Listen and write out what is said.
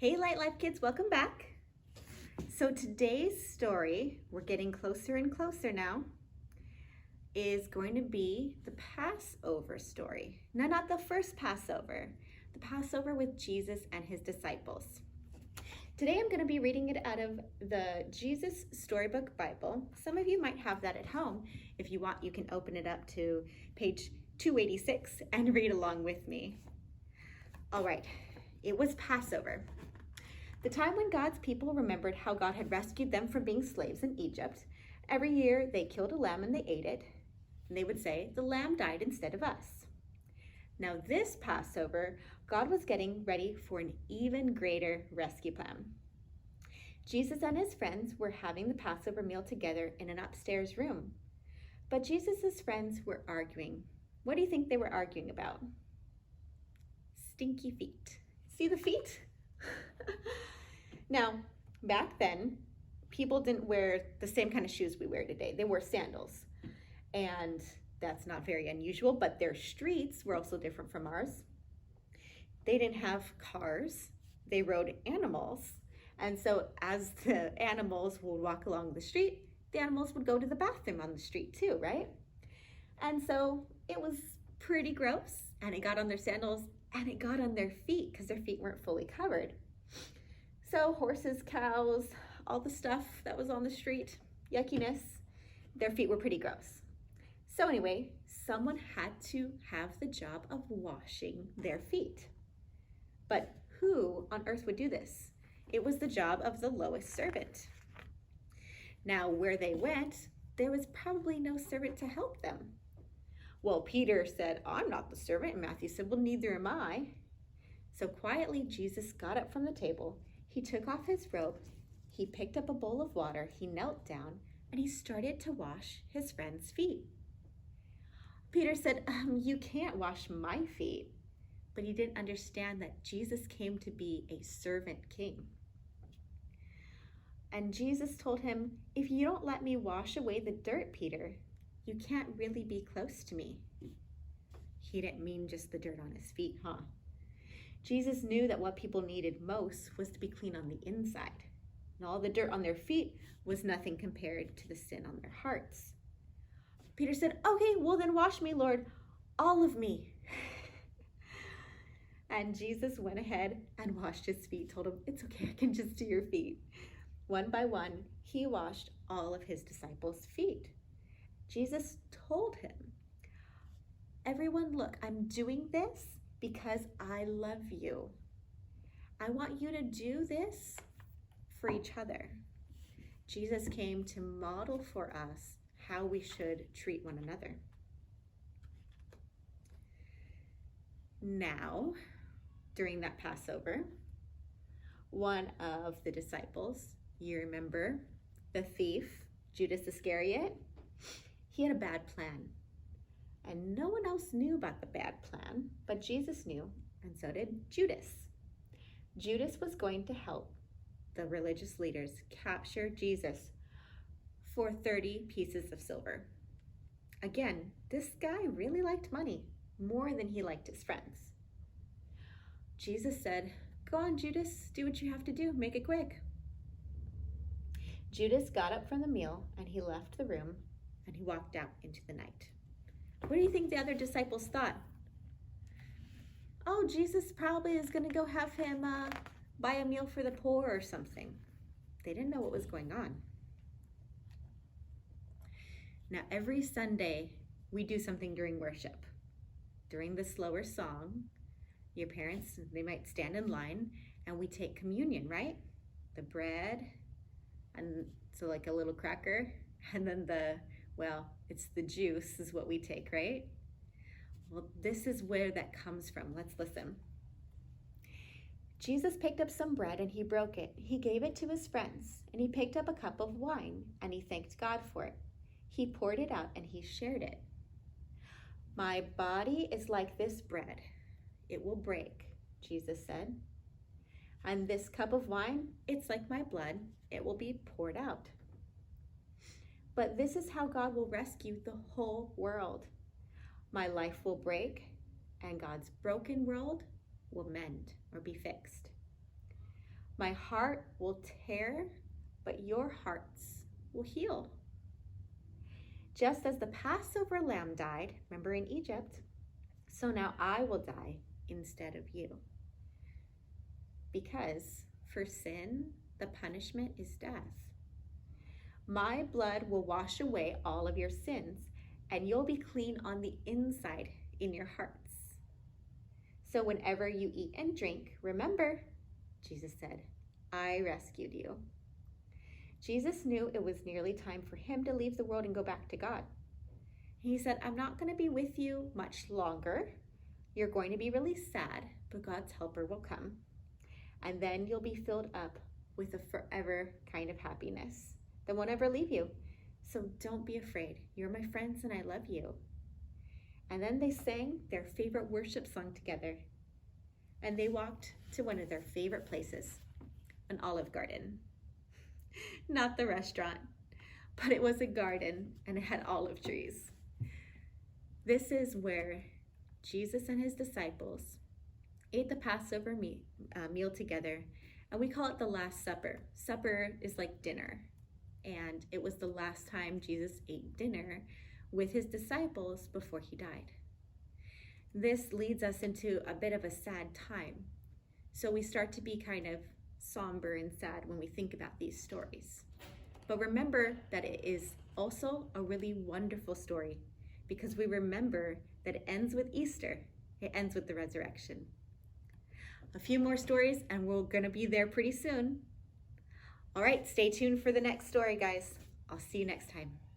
Hey Light Life kids, welcome back. So today's story, we're getting closer and closer now, is going to be the Passover story. No, not the first Passover, the Passover with Jesus and his disciples. Today I'm going to be reading it out of the Jesus Storybook Bible. Some of you might have that at home. If you want, you can open it up to page 286 and read along with me. All right, it was Passover. The time when God's people remembered how God had rescued them from being slaves in Egypt. Every year they killed a lamb and they ate it. And they would say, the lamb died instead of us. Now this Passover, God was getting ready for an even greater rescue plan. Jesus and his friends were having the Passover meal together in an upstairs room. But Jesus' friends were arguing. What do you think they were arguing about? Stinky feet. See the feet? Now, back then, people didn't wear the same kind of shoes we wear today. They wore sandals. And that's not very unusual, but their streets were also different from ours. They didn't have cars. They rode animals. And so as the animals would walk along the street, the animals would go to the bathroom on the street too, right? And so it was pretty gross, and it got on their sandals and it got on their feet because their feet weren't fully covered. So horses, cows, all the stuff that was on the street, yuckiness, their feet were pretty gross. So anyway, someone had to have the job of washing their feet. But who on earth would do this? It was the job of the lowest servant. Now, where they went, there was probably no servant to help them. Well, Peter said, I'm not the servant. And Matthew said, well, neither am I. So quietly, Jesus got up from the table. He took off his robe. He picked up a bowl of water. He knelt down and he started to wash his friend's feet. Peter said, you can't wash my feet. But he didn't understand that Jesus came to be a servant king. And Jesus told him, if you don't let me wash away the dirt, Peter, you can't really be close to me. He didn't mean just the dirt on his feet, huh? Jesus knew that what people needed most was to be clean on the inside. And all the dirt on their feet was nothing compared to the sin on their hearts. Peter said, okay, well then wash me, Lord, all of me. And Jesus went ahead and washed his feet, told him, it's okay, I can just do your feet. One by one, he washed all of his disciples' feet. Jesus told him, everyone, look, I'm doing this because I love you. I want you to do this for each other. Jesus came to model for us how we should treat one another. Now, during that Passover, one of the disciples, you remember the thief, Judas Iscariot, he had a bad plan. And no one else knew about the bad plan, but Jesus knew, and so did Judas. Judas was going to help the religious leaders capture Jesus for 30 pieces of silver. Again, this guy really liked money more than he liked his friends. Jesus said, go on, Judas, do what you have to do, make it quick. Judas got up from the meal and he left the room and he walked out into the night. What do you think the other disciples thought? Oh, Jesus probably is going to go have him buy a meal for the poor or something. They didn't know what was going on. Now, every Sunday, we do something during worship. During the slower song, your parents, they might stand in line and we take communion, right? The bread, and so like a little cracker, and then it's the juice is what we take, right? Well, this is where that comes from. Let's listen. Jesus picked up some bread and he broke it. He gave it to his friends, and he picked up a cup of wine and he thanked God for it. He poured it out and he shared it. My body is like this bread. It will break, Jesus said. And this cup of wine, it's like my blood. It will be poured out. But this is how God will rescue the whole world. My life will break, and God's broken world will mend or be fixed. My heart will tear, but your hearts will heal. Just as the Passover lamb died, remember in Egypt, so now I will die instead of you. Because for sin, the punishment is death. My blood will wash away all of your sins, and you'll be clean on the inside in your hearts. So whenever you eat and drink, remember, Jesus said, I rescued you. Jesus knew it was nearly time for him to leave the world and go back to God. He said, I'm not going to be with you much longer. You're going to be really sad, but God's helper will come. And then you'll be filled up with a forever kind of happiness that won't ever leave you. So don't be afraid. You're my friends and I love you. And then they sang their favorite worship song together. And they walked to one of their favorite places, an Olive Garden. Not the restaurant, but it was a garden and it had olive trees. This is where Jesus and his disciples ate the Passover meal together, and we call it the Last Supper. Supper is like dinner, and it was the last time Jesus ate dinner with his disciples before he died. This leads us into a bit of a sad time, so we start to be kind of somber and sad when we think about these stories. But remember that it is also a really wonderful story, because we remember that it ends with Easter. It ends with the resurrection. A few more stories and we're gonna be there pretty soon. All right, stay tuned for the next story, guys. I'll see you next time.